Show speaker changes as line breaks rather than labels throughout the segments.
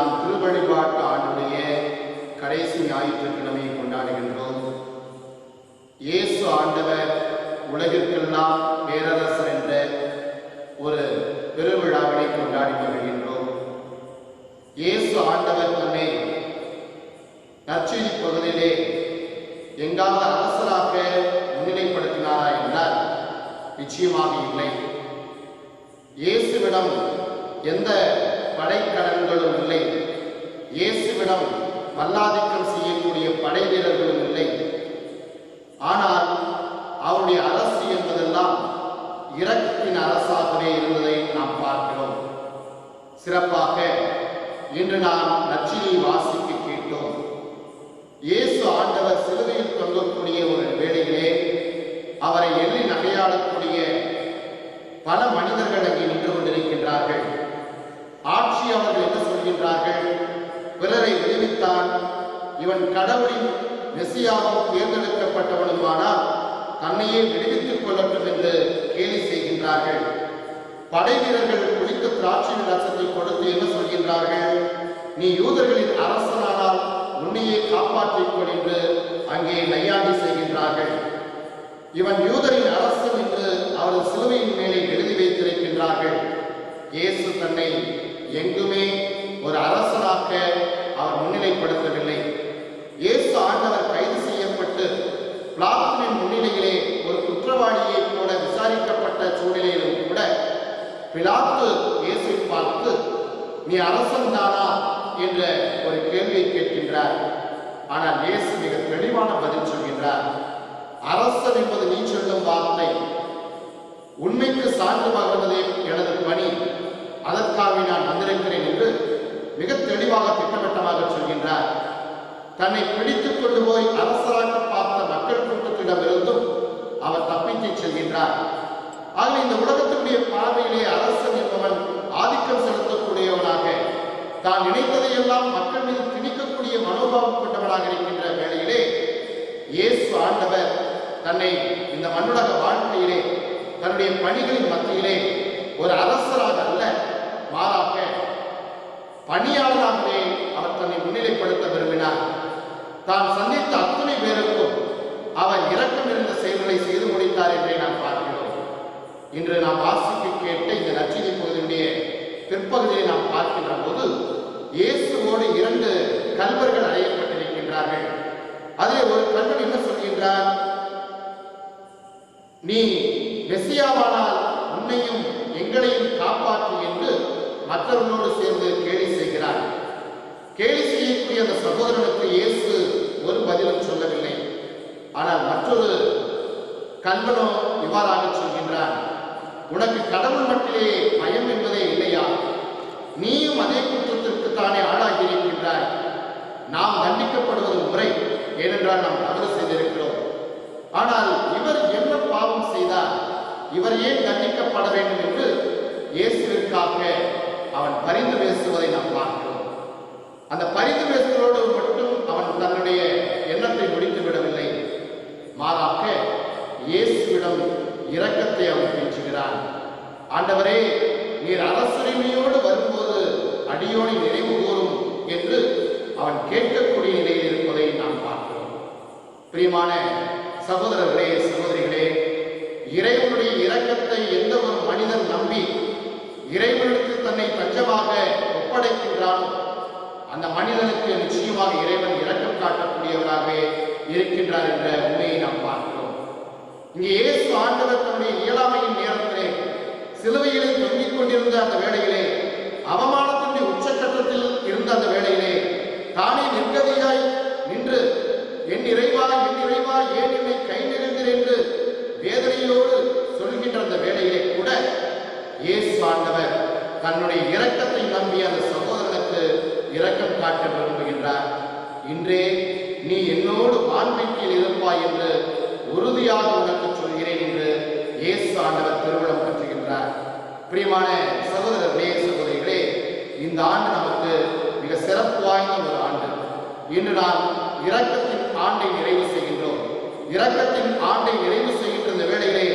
நாம் திருவழிபாட்டு ஆண்டுடைய கடைசி ஞாயிற்றுக்கிழமையை கொண்டாடுகின்றோம். இயேசு ஆண்டவர் உலகிற்கெல்லாம் பேரரசர் என்ற ஒரு பெருவிழாவினை கொண்டாடி வருகின்றோம். இயேசு ஆண்டவர் தன்னை நற்செய்தி பகுதியிலே எங்காவது அரசராக முன்னிலைப்படுத்தினாரா என்றால் நிச்சயமாக இல்லை. இயேசுவிடம் எந்த படைக்கலன்களும் இல்லை. இயேசுவிடம் வல்லாதிக்கம் செய்யக்கூடிய படை வீரர்களும் இல்லை. ஆனால் அவருடைய அரசு என்பதெல்லாம் இரக்கத்தின் அரசாகவே இருந்ததை நாம் பார்க்கிறோம். சிறப்பாக இன்று நாம் நற்செய்தியை வாசிக்க கேட்டோம். இயேசு ஆண்டவர் சிலுவையில் தொங்கக்கூடிய ஒரு வேளையிலே அவரை எள்ளி நகையாடக்கூடிய பல மனிதர்கள் அங்கே நின்று கொண்டிருக்கின்றார்கள். ஆட்சி அவர்கள் என்ன சொல்கின்றார்கள்? பிறரை விடுவித்தான், இவன் கடவுளின் மெசியாவும் தேர்ந்தெடுக்கப்பட்டவனுமானால் தன்னையே விடுவித்துக் கொள்ளட்டும் என்று கேலி செய்கின்றார்கள். படை வீரர்கள் குளித்த திராட்சை ரசத்தை கொடுத்து என்ன சொல்கின்றார்கள்? நீ யூதர்களின் அரசனானால் உன்னையே காப்பாற்றிக் கொள் என்று அங்கே நையாண்டி செய்கின்றார்கள். இவன் யூதரின் அரசன் என்று அவரது சிலுவையின் மேலே எழுதி வைத்திருக்கின்றார்கள். இயேசு தன்னை எங்குமே ஒரு அரசனாக அவர் முன்னிலைப்படுத்தவில்லை. இயேசு ஆண்டவர் கைது செய்யப்பட்டு பிலாத்துவின் முன்னிலையிலே ஒரு குற்றவாளியை போல விசாரிக்கப்பட்ட சூழ்நிலையிலும் கூட பிலாத்து இயேசுவை பார்த்து நீ அரசன் தானா என்ற ஒரு கேள்வியை கேட்கின்றார். ஆனால் இயேசு மிக தெளிவான பதில் சொல்கின்றார். அரசன் என்பது நீ சொல்லும் வார்த்தை, உண்மைக்கு சான்று பகர்வதே எனது பணி, அதற்காக நான் வந்திருக்கிறேன் என்று மிக தெளிவாக திட்டவட்டமாக சொல்கின்றார். தன்னை பிடித்துக் கொண்டு போய் அரசராக பார்த்த மக்கள் கூட்டத்திடமிருந்தும் அவர் தப்பித்துச் செல்கின்றார். ஆக இந்த உலகத்தினுடைய பார்வையிலே அரசன் என்பவன் ஆதிக்கம் செலுத்தக்கூடியவனாக, தான் நினைத்ததையெல்லாம் மக்கள் மீது திணிக்கக்கூடிய மனோபாவம் கொண்டவனாக இருக்கின்ற வேளையிலே இயேசு ஆண்டவர் தன்னை இந்த மண்ணுலக வாழ்க்கையிலே தன்னுடைய பணிகளின் மத்தியிலே ஒரு அரசராக அல்ல, மாறாக பணியாளராகவே அவர் தன்னை முன்னிலைப்படுத்த விரும்பினார். தான் சந்தித்த அத்தனை பேருக்கும் அவர் இரக்கம் இருந்த செயல்களை செய்து முடித்தார் என்றே நாம் பார்க்கிறோம். இன்று நாம் வாசிக்க கேட்ட இந்த நற்செய்தி பகுதியுடைய பிற்பகுதியை நாம் பார்க்கின்ற போது இயேசுவோடு 2 கல்வர்கள் அடையப்பட்டிருக்கின்றார்கள். அதில் ஒரு கல்வன் என்ன சொல்கின்றார்? நீ மெசியாவானால் உன்னையும் எங்களையும் காப்பாற்று என்று மற்றவர்களோடு சேர்ந்து கேலி செய்கிறார். கேலி செய்யக்கூடிய அந்த சகோதரனுக்கு இயேசு ஒரு பதிலும் சொல்லவில்லை. ஆனால் மற்றொரு கல்வனோ இவ்வாறாக சொல்கின்றார், உனக்கு கடவுள் மட்டிலே பயம் என்பதே இல்லையா? நீயும் அதே குற்றத்திற்கு தானே ஆளாகி இருக்கின்றாய். நாம் தண்டிக்கப்படுவது முறை, ஏனென்றால் நாம் தவறு செய்திருக்கிறோம். ஆனால் இவர் என்ன பாவம் செய்தார்? இவர் ஏன் தண்டிக்கப்பட வேண்டும் என்று இயேசுவிற்காக அவன் பரிந்து பேசுவதை நாம் பார்க்கிறோம். அந்த பரிந்து பேசுவதோடு மட்டும் அவன் தன்னுடைய எண்ணத்தை முடித்து விடவில்லை. மாறாக இயேசுவிடம் இரக்கத்தை அவன் பேசுகிறான். ஆண்டவரே, நீர் அரசுரிமையோடு வரும்போது அடியோனை நினைவு கூறும் என்று அவன் கேட்கக்கூடிய நிலையில் இருப்பதை நாம் பார்க்கிறோம். பிரியமான சகோதரர்களே, சகோதரிகளே, இறைவனுடைய இரக்கத்தை எந்த ஒரு மனிதன் நம்பி இறைவனுக்கு தன்னை தஞ்சமாக ஒப்படைக்கின்றானோ அந்த மனிதனுக்கு நிச்சயமாக இறைவன் இரக்கம் காட்டக்கூடியவராகவே இருக்கின்றார் என்ற உண்மையை நாம் பார்க்கிறோம். இங்கே இயேசு ஆண்டவர் தன்னுடைய இயலாமையின் நேரத்திலே சிலுவையிலே தொங்கிக் கொண்டிருந்த அந்த வேளையிலே, அவமானத்தினுடைய உச்சக்கட்டத்தில் இருந்த அந்த வேளையிலே தானே நிர்கதியாய் நின்று என் இறைவா ஏன் என்னை கை நெருந்தீர் என்று வேதனையோடு சொல்கின்ற அந்த வேளையிலே கூட இயேசு ஆண்டவர் தன்னுடைய இரக்கத்தை நம்பி அந்த சகோதரனுக்கு இரக்கம் காட்ட விரும்புகின்றார். இன்றே நீ என்னோடு வான்மைக்கில் இருப்பாய் என்று உறுதியாக உனக்கு சொல்கிறேன் என்று இயேசு ஆண்டவர் திருவிழம் பற்றுகின்றார். பிரியமான சகோதரர்களே, சகோதரிகளே, இந்த ஆண்டு நமக்கு மிக சிறப்பு வாய்ந்த ஒரு ஆண்டு. இன்று நாம் இரக்கத்தின் ஆண்டை நிறைவு செய்கின்றோம். இரக்கத்தின் ஆண்டை நிறைவு செய்கின்ற இந்த வேளையிலே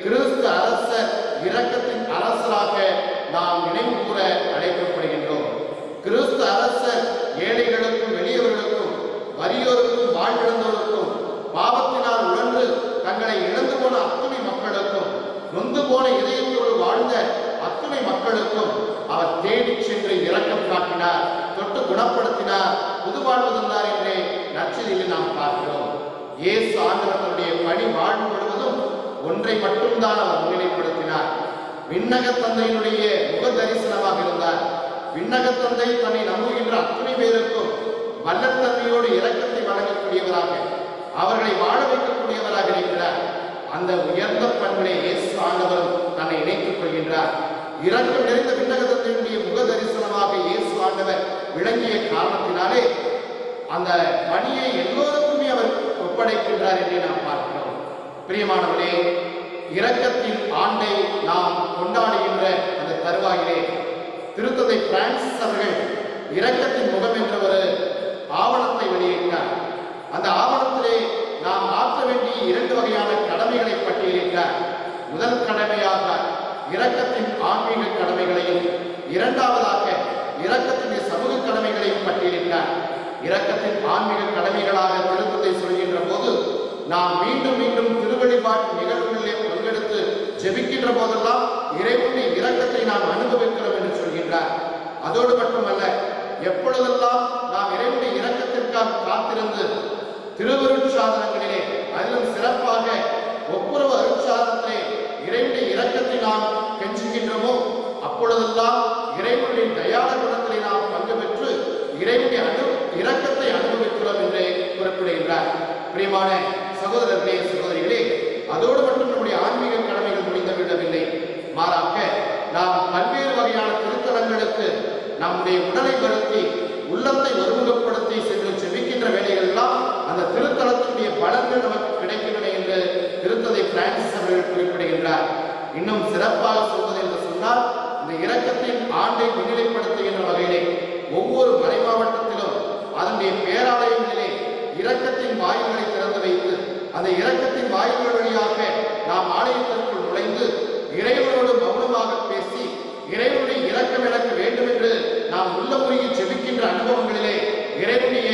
கிறிஸ்து அரசர் இரக்கத்தின் அரசராக நாம் நினைவு கூற அழைக்கப்படுகின்றோம். கிறிஸ்து அரசர் ஏழைகளுக்கும் எளியவர்களுக்கும் வறியோருக்கும் வாழ்விழந்தோருக்கும் பாவத்தினால் உழன்று தங்களை இழந்து போன அத்துணை மக்களுக்கும் நொந்து போன இதயத்தோடு வாழ்ந்த அத்துணை மக்களுக்கும் அவர் தேடி சென்று இரக்கம் காட்டினார், தொட்டு குணப்படுத்தினார், புது வாழ்வு தந்தார் என்றே நற்செய்தியில் நாம் பார்க்கிறோம். இயேசு ஆண்டவர் தன்னுடைய பணி வாழ்வு முழுவதும் ஒன்றை மட்டும்தான் அவர் முன்னிலைப்படுத்தினார். விண்ணக தந்தையினுடைய முக தரிசனமாக இருந்தார். விண்ணக தந்தை தன்னை நம்புகின்ற அத்துணை பேருக்கும் வல்லத்தன்மையோடு இரக்கத்தை வழங்கக்கூடியவராக, அவர்களை வாழ வைக்கக்கூடியவராக இருக்கிறார். அந்த உயர்ந்த பண்பிலே இயேசு ஆண்டவரும் தன்னை இணைத்துக் கொள்கின்றார். இரக்கம் நிறைந்த விண்ணக தந்தையினுடைய முக தரிசனமாக இயேசு ஆண்டவர் விளங்கிய காரணத்தினாலே அந்த பணியை எல்லோருக்குமே அவர் ஒப்படைக்கின்றார் என்று நாம் பார்க்கிறோம். பிரியமானவர்களே, இரக்கத்தின் ஆண்டை நாம் கொண்டாடுகின்ற அந்த தருவாயிலே திருத்தந்தை பிரான்சிஸ் அவர்கள் இரக்கத்தின் முகம் என்ற ஒரு ஆவணத்தை வெளியிட்டார். அந்த ஆவணத்திலே நாம் ஆற்ற வேண்டிய 2 வகையான கடமைகளை பட்டியலிட்டார். முதல் கடமையாக இரக்கத்தின் ஆன்மீக கடமைகளையும், இரண்டாவதாக இரக்கத்தின் சமூக கடமைகளையும் பட்டியலிட்டார். இரக்கத்தின் ஆன்மீக கடமைகளாக திருத்தந்தை சொல்கின்ற போது நாம் மீண்டும் மீண்டும் திருவழிபாட்டு நிகழ்வுகளிலே பங்கெடுத்து ஜெபிக்கின்ற போதெல்லாம் இறைவனுடைய இரக்கத்தை நாம் அனுபவிக்கிறோம் என்று சொல்கின்றார். அதோடு மட்டுமல்ல, எப்பொழுதெல்லாம் நாம் இறைவனுடைய இரக்கத்திற்காக காத்திருந்து திருவருட்சாதனங்களிலே, அதிலும் சிறப்பாக ஒப்புரவு அருட்சாதனத்திலே இறைவனுடைய இரக்கத்தை நாம் கெஞ்சுகின்றோமோ அப்பொழுதெல்லாம் இறைவனுடைய தயாள குணத்திலே நாம் பங்கு பெற்று இறைவனுடைய இரக்கத்தை அனுபவிக்கிறோம் என்று குறிப்பிடுகின்றார். பிரியமான சகோதரர்களே, சகோதரிகளே, அதோடு மட்டும் நம்முடைய ஆன்மீக கடமைகள் முடிந்து விடவில்லை. மாறாக நாம் பல்வேறு வகையான திருத்தலங்களுக்கு நம்முடைய உடலை வருத்தி உள்ளத்தை ஒருமுகப்படுத்தி சென்று ஜெபிக்கின்ற வேலைகள் எல்லாம் அந்த திருத்தலத்தினுடைய பலன்கள் நமக்கு கிடைக்கின்றன என்று திருத்தந்தை பிரான்சிஸ் அவர்கள் குறிப்பிடுகின்றார். இன்னும் சிறப்பாக சொல்வது என்று சொன்னால், இந்த இரக்கத்தின் ஆண்டை முன்னிலைப்படுத்துகின்ற வகையிலே ஒவ்வொரு மறை மாவட்டத்திலும் அதனுடைய பேராலயங்களிலே இரக்கத்தின் வாயில்களை திறந்து வைத்து அந்த இரக்கத்தின் வாயில்கள் வழியாக நாம் ஆலயத்திற்குள் நுழைந்து இறைவனோடு மௌனமாக பேசி இறைவனுடைய இரக்கம் எனக்கு வேண்டும் என்று நாம் உள்ளமுறையை ஜெபிக்கின்ற அனுபவங்களிலே இறைவனுடைய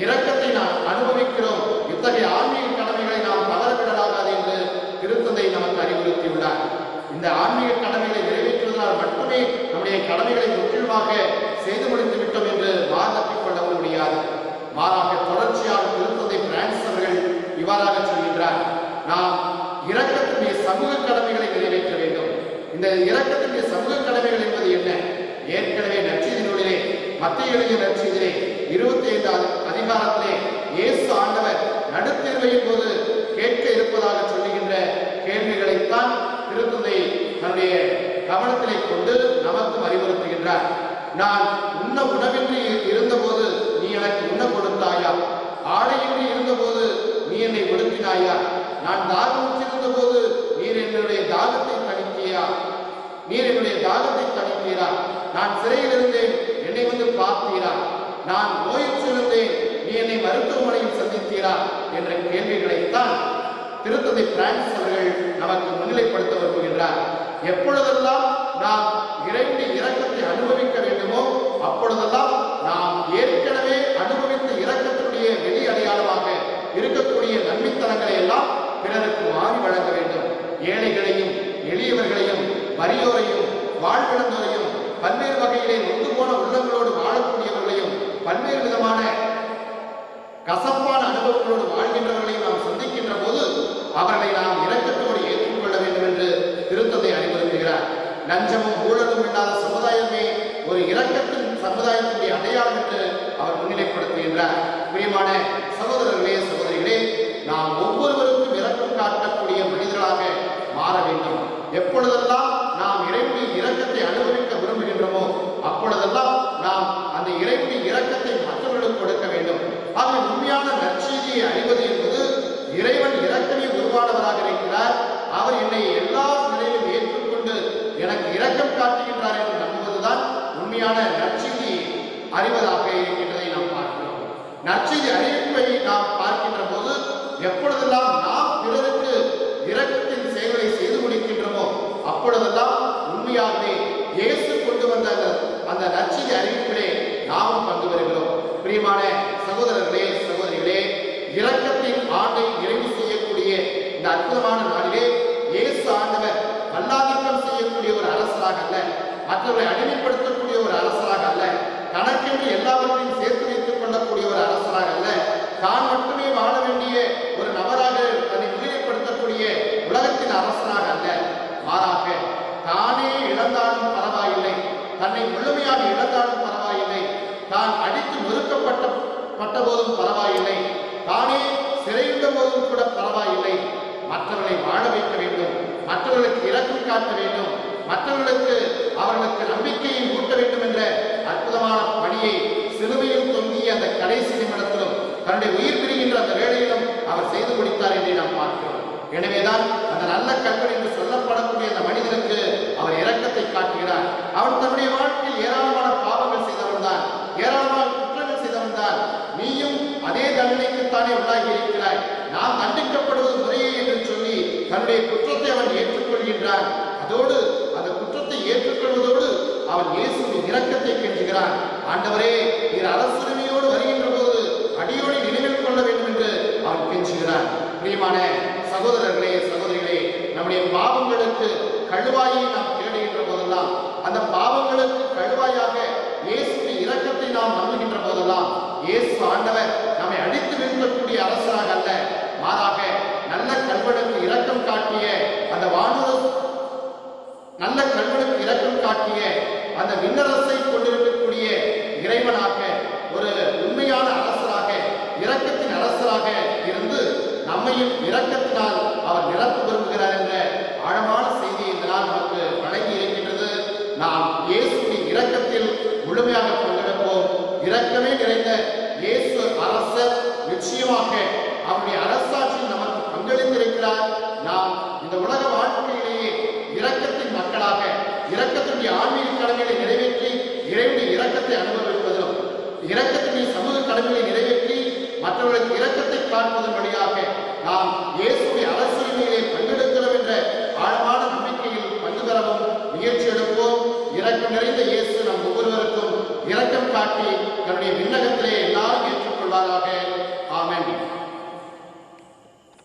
இரக்கத்தை நாம் அனுபவிக்கிறோம். இத்தகைய ஆன்மீக கடமைகளை நாம் தவறவிடலாகாது என்று திருத்தந்தை நமக்கு அறிவுறுத்தியுள்ளார். இந்த ஆன்மீக கடமைகளை நிறைவேற்றுவதனால் மட்டுமே நம்முடைய கடமைகளை முற்றிலுமாக செய்து முடித்து விட்டோம் என்று வாதத்திக் கொள்ளவும் முடியாது. மாறாக தொடர்ச்சியாக திருத்தந்தை பிரான்சிஸ் அவர்கள் இவ்வாறாக சொல்கின்றார், நாம் இரக்கத்தினுடைய சமூக கடமைகளை நிறைவேற்ற வேண்டும். இந்த இரக்கத்தினுடைய சமூக கடமைகள் என்பது என்ன? ஏற்கனவே நற்செய்தி நூலிலே, மத்தேயு எழுதிய நற்செய்தியிலே 25 அதிகாரத்திலே இயேசு ஆண்டவர் நடுத்தீர்வையின் போது கேட்க இருப்பதாக சொல்லுகின்ற கேள்விகளைத்தான் திருத்தந்தை தன்னுடைய கவனத்திலே கொண்டு நமக்கும் அறிவுறுத்துகின்றார். நான் உண்ண உணவின்றி இருந்தபோது நீ எனக்கு உண்ண கொடுத்தாயா? ஆடையின்றி இருந்தபோது நீ என்னை ஒடுக்கினாயா? நான் தாகமுற்றிருந்த போது நீர் என்னுடைய தாகத்தை தணித்தீரா? நான் சிறையில் இருந்தேன், என்னை வந்து பார்த்தீரா? நான் நோயுற்றிருந்தேன், நீ என்னை மருத்துவமனையில் சந்தித்தீரா? என்ற கேள்விகளைத்தான் திருத்தந்தை பிரான்சிஸ் அவர்கள் நமக்கு முன்னிலைப்படுத்த விரும்புகின்றார். எப்பொழுதெல்லாம் நாம் இறைவனுடைய இரக்கத்தை அனுபவிக்க வேண்டுமோ அப்பொழுதெல்லாம் நாம் ஏற்கனவே அனுபவித்த இரக்கத்தினுடைய வெளி அடையாளமாக இருக்கக்கூடிய நன்மைத்தனங்களை எல்லாம் பிறருக்கு மாறி வழங்க வேண்டும். ஏழைகளையும் எளியவர்களையும் வறியோரையும் வாழ்விழந்தோரையும் பல்வேறு வகையிலே நொந்து போன உள்ளங்களோடு வாழக்கூடியவர்களையும் பல்வேறு விதமான கசப்பான அனுபவங்களோடு வாழ்கின்றவர்களையும் நாம் சந்திக்கின்ற போது அவர்களை நாம் இரக்கத்தோடு ஏற்றுக்கொள்ள வேண்டும் என்று திருத்தந்தை அறிவுறுத்துகிறார். லஞ்சமும் ஊழலும் இல்லாத சமுதாயமே ஒரு இரக்கத்தின் சமுதாயத்தினுடைய அடையாளம் என்று அவர் முன்னிலைப்படுத்துகின்றார். பிரியமான சகோதரர்களே, சகோதரிகளே, நாம் ஒவ்வொருவருக்கும் இரக்கம் காட்டக்கூடிய மனிதர்களாக மாற வேண்டும். எப்பொழுதெல்லாம் நாம் இறைவனுடைய இரக்கத்தை அனுபவிக்க விரும்புகின்றோமோ அப்பொழுதெல்லாம் நாம் அந்த இறைவனுடைய இரக்கத்தை மற்றவர்களுக்கு கொடுக்க வேண்டும். ஆக உண்மையான நற்செய்தியை அறிவது என்பது இறைவன் இரக்கமே உருவானவராக இருக்கிறார், அவர் என்னை எல்லா நிலையிலும் ஏற்றுக்கொண்டு எனக்கு இரக்கம் காட்டுகின்றார் என்று நம்புவதுதான் உண்மையான நற்செய்தி அறிவதாக இருக்கின்றதை நாம் பார்க்கிறோம். நற்செய்தி அறிவிப்பை வருகிறோம். பிரியமான சகோதரர்களே, சகோதரிகளே, இரக்கத்தின் ஆண்டை நிறைவு செய்யக்கூடிய இந்த அற்புதமான நாளிலே இயேசு ஆண்டவர் வல்லாதிக்கம் செய்யக்கூடிய ஒரு அரசராக அல்ல, மற்றவரை அடிமைப்படுத்தக்கூடிய ஒரு அரசராக அல்ல, தனக்கென்று எல்லாவற்றையும் சேர்த்து வைத்துக் கொள்ளக்கூடிய ஒரு அரசராக அல்ல, தான் மட்டுமே வாழ வேண்டிய ஒரு நபராக தன்னை முன்னிலைப்படுத்தக்கூடிய உலகத்தின் அரசராக அல்ல, மாறாக தானே இழந்தாலும் பரவாயில்லை, தன்னை முழுமையாக இழந்தாலும் பரவாயில்லை, தான் அடித்து நொறுக்கப்பட்ட போதும் பரவாயில்லை, தானே சிறையுண்ட போதும் கூட பரவாயில்லை, மற்றவர்களை வாழ வைக்க வேண்டும், மற்றவர்களுக்கு இரக்கம் காட்ட வேண்டும், மற்றவர்களுக்கு அவர்களுக்கு நம்பிக்கையை ஊட்ட வேண்டும் என்ற அற்புதமான பணியை சிலுவையில் தொங்கிய அந்த கடைசி நிமிடத்திலும் தன்னுடைய உயிர் பிரிகின்ற அந்த வேளையிலும் அவர் செய்து முடித்தார் என்று நாம் பார்க்கிறோம். எனவேதான் அந்த நல்ல கல்வன் என்று சொல்லப்படக்கூடிய அந்த மனிதனுக்கு அவர் இரக்கத்தை காட்டுகிறார். அவன் தன்னுடைய வாழ்க்கையில் ஏராளமான பாவங்கள் செய்தவன் தான், ஏராளமான குற்றங்கள் செய்தவன் தான். நீயும் அதே தண்டனைக்குத்தானே உள்ளாகி இருக்கிறாய், நாம் தண்டிக்கப்படுவது முறையே என்று சொல்லி தன்னுடைய குற்றத்தை அவன் ஏற்றுக்கொள்கின்றான். அதோடு அந்த குற்றத்தை ஏற்றுக்கொள்வதோடு அவன் இயேசுவின் இரக்கத்தை கெஞ்சுகிறான். ஆண்டவரே, நீர் அரசுரிமையோடு வருகின்ற போது அடியோடு நினைவில் கொள்ள வேண்டும் என்று அவன் கெஞ்சுகிறான். பிரியமான சகோதரர்களே, சகோதரிகளே, நம்முடைய பாவங்களுக்கு கழுவாயை நாம் தேடுகின்ற போதெல்லாம், அந்த பாவங்களுக்கு கழுவாயாக இயேசுவின் இரக்கத்தை நாம் நம்புகின்ற போதெல்லாம், இயேசு ஆண்டவர் நம்மை அடித்து வீழ்த்தக்கூடிய அரசராக அல்ல, மாறாக நல்ல கல்வனுக்கு இரக்கம் காட்டிய அந்த நல்ல கல்வனுக்கு இரக்கம் காட்டிய அந்த விண்ணரசை கொண்டிருக்கக்கூடிய இறைவனாக, ஒரு உண்மையான அரசராக, இரக்கத்தின் அரசராக இருந்து நம்மையும் இரக்கத்தினால் அவர் நிரப்ப விரும்புகிறார் என்ற ஆழமான செய்தி இந்த நாள் நமக்கு வழங்கி இருக்கின்றது. நாம் இயேசுவின் இரக்கத்தில் முழுமையாக பங்கெடுப்போம். இரக்கமே நிறைந்த இயேசு அரசர் நிச்சயமாக அவருடைய அரசாட்சியில் நமக்கு பங்களித்திருக்கிறார். நாம் இந்த உலக வாழ்க்கையிலேயே இரக்கத்தின் மக்களாக, இரக்கத்தினுடைய ஆன்மீக கடமைகளை நிறைவேற்றி இறைவனுடைய இரக்கத்தை அனுபவிப்பதிலும், இரக்கத்தினுடைய சமூக கடமைகளை நிறைவேற்றி மற்றவர்களுக்கு இரக்கத்தை காண்பதன் வழியாக நாம் இயேசுடைய அரசியலிலே பங்கெடுக்கிற